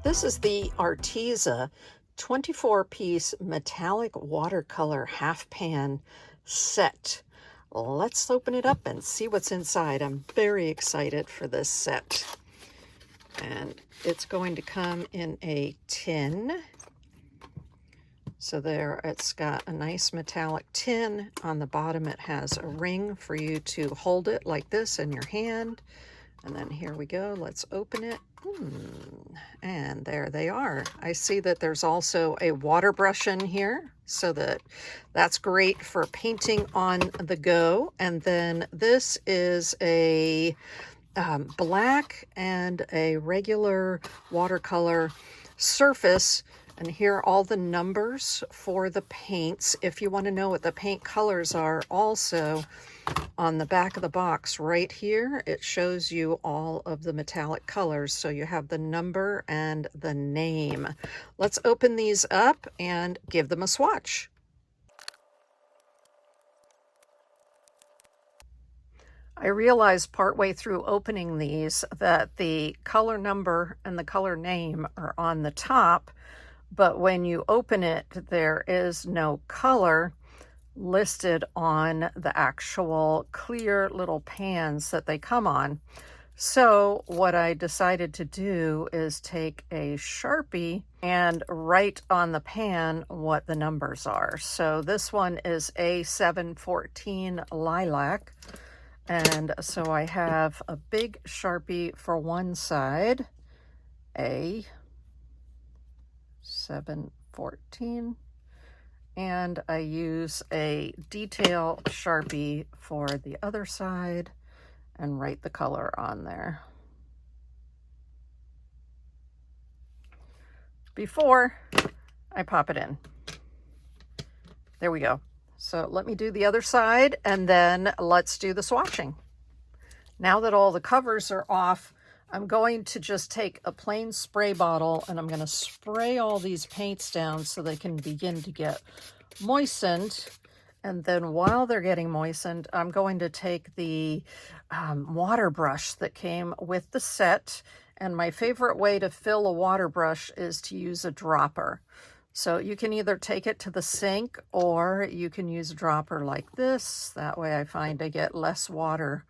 This is the Arteza 24-piece metallic watercolor half pan set. Let's open it up and see what's inside. I'm very excited for this set. And it's going to come in a tin. So there, it's got a nice metallic tin. On the bottom it has a ring for you to hold it like this in your hand. And then here we go, let's open it. And there they are. I see that there's also a water brush in here, so that's great for painting on the go. And then this is a black and a regular watercolor surface. And here are all the numbers for the paints. If you want to know what the paint colors are, also on the back of the box right here, it shows you all of the metallic colors. So you have the number and the name. Let's open these up and give them a swatch. I realized partway through opening these that the color number and the color name are on the top, but when you open it, there is no color listed on the actual clear little pans that they come on. So what I decided to do is take a Sharpie and write on the pan what the numbers are. So this one is A714 Lilac. And so I have a big Sharpie for one side, A714. And I use a detail Sharpie for the other side and write the color on there. Before I pop it in. There we go. So let me do the other side and then let's do the swatching. Now that all the covers are off, I'm going to just take a plain spray bottle and I'm going to spray all these paints down so they can begin to get moistened. And then while they're getting moistened, I'm going to take the water brush that came with the set. And my favorite way to fill a water brush is to use a dropper. So you can either take it to the sink or you can use a dropper like this. That way I find I get less water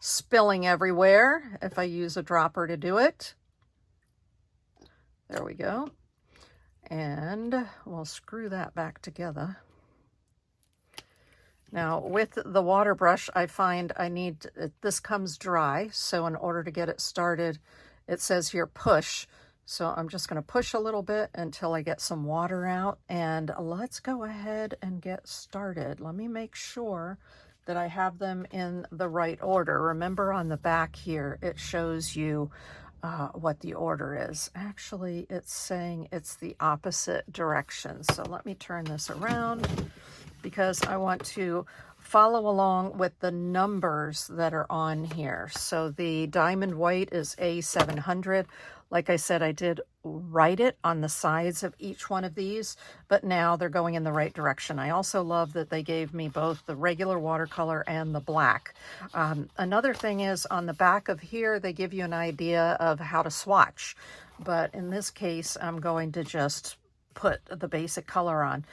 spilling everywhere if I use a dropper to do it. There we go. And we'll screw that back together. Now with the water brush, I find this comes dry. So in order to get it started, it says here push. So I'm just going to push a little bit until I get some water out. And let's go ahead and get started. Let me make sure that I have them in the right order. Remember on the back here, it shows you what the order is. Actually, it's saying it's the opposite direction. So let me turn this around because I want to follow along with the numbers that are on here. So the diamond white is A700. Like I said, I did write it on the sides of each one of these, but now they're going in the right direction. I also love that they gave me both the regular watercolor and the black. Another thing is on the back of here, they give you an idea of how to swatch. But in this case, I'm going to just put the basic color on.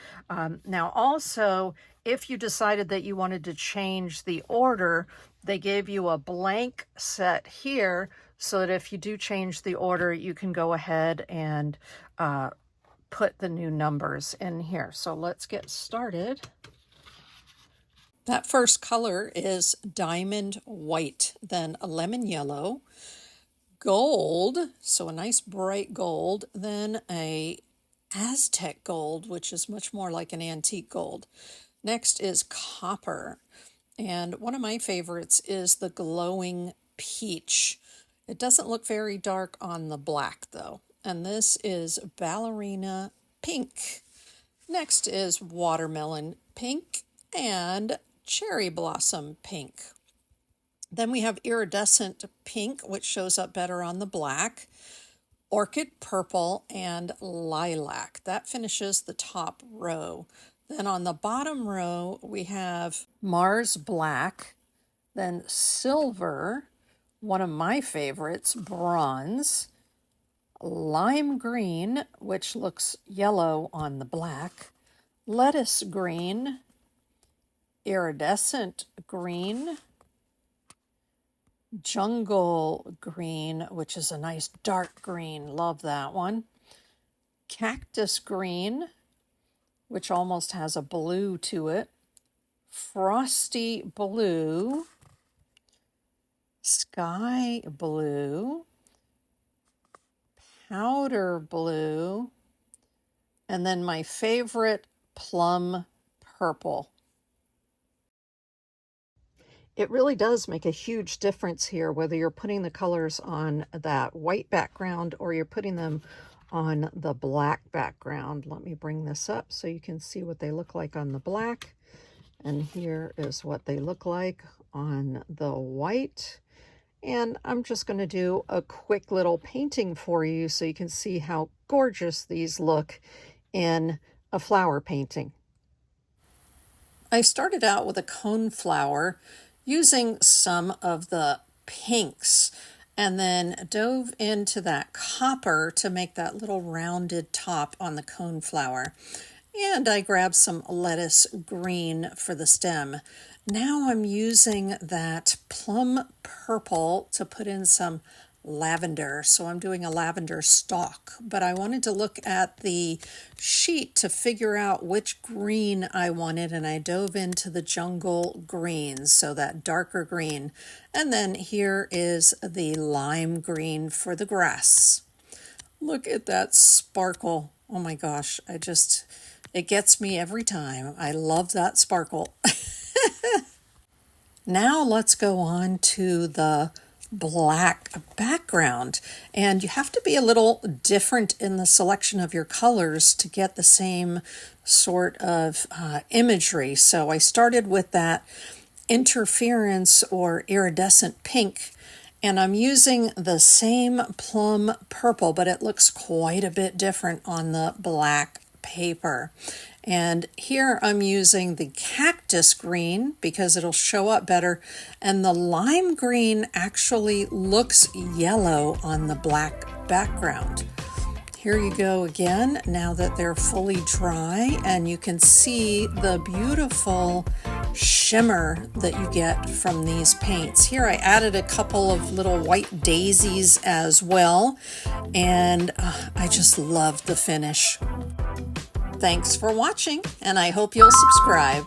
Now also, if you decided that you wanted to change the order, they gave you a blank set here so that if you do change the order, you can go ahead and put the new numbers in here. So let's get started. That first color is diamond white, then a lemon yellow, gold, so a nice bright gold, then a Aztec gold, which is much more like an antique gold. Next is copper, and one of my favorites is the glowing peach. It doesn't look very dark on the black though. And this is ballerina pink. Next is watermelon pink and cherry blossom pink. Then we have iridescent pink, which shows up better on the black, orchid purple, and lilac. That finishes the top row. Then on the bottom row, we have Mars black, then silver, one of my favorites, bronze, lime green, which looks yellow on the black, lettuce green, iridescent green, jungle green, which is a nice dark green, love that one, cactus green, which almost has a blue to it, frosty blue, sky blue, powder blue, and then my favorite, plum purple. It really does make a huge difference here whether you're putting the colors on that white background or you're putting them on the black background. Let me bring this up so you can see what they look like on the black. And here is what they look like on the white. And I'm just going to do a quick little painting for you so you can see how gorgeous these look in a flower painting. I started out with a cone flower using some of the pinks and then dove into that copper to make that little rounded top on the cone flower. And I grabbed some lettuce green for the stem. Now I'm using that plum purple to put in some lavender. So I'm doing a lavender stalk, but I wanted to look at the sheet to figure out which green I wanted, and I dove into the jungle greens, so that darker green. And then here is the lime green for the grass. Look at that sparkle. Oh my gosh, it gets me every time. I love that sparkle. Now let's go on to the black background, and you have to be a little different in the selection of your colors to get the same sort of imagery. So I started with that interference or iridescent pink, and I'm using the same plum purple, but it looks quite a bit different on the black paper. And here I'm using the cactus green because it'll show up better, and the lime green actually looks yellow on the black background. Here you go again, now that they're fully dry, and you can see the beautiful shimmer that you get from these paints. Here I added a couple of little white daisies as well, and I just love the finish. Thanks for watching, and I hope you'll subscribe.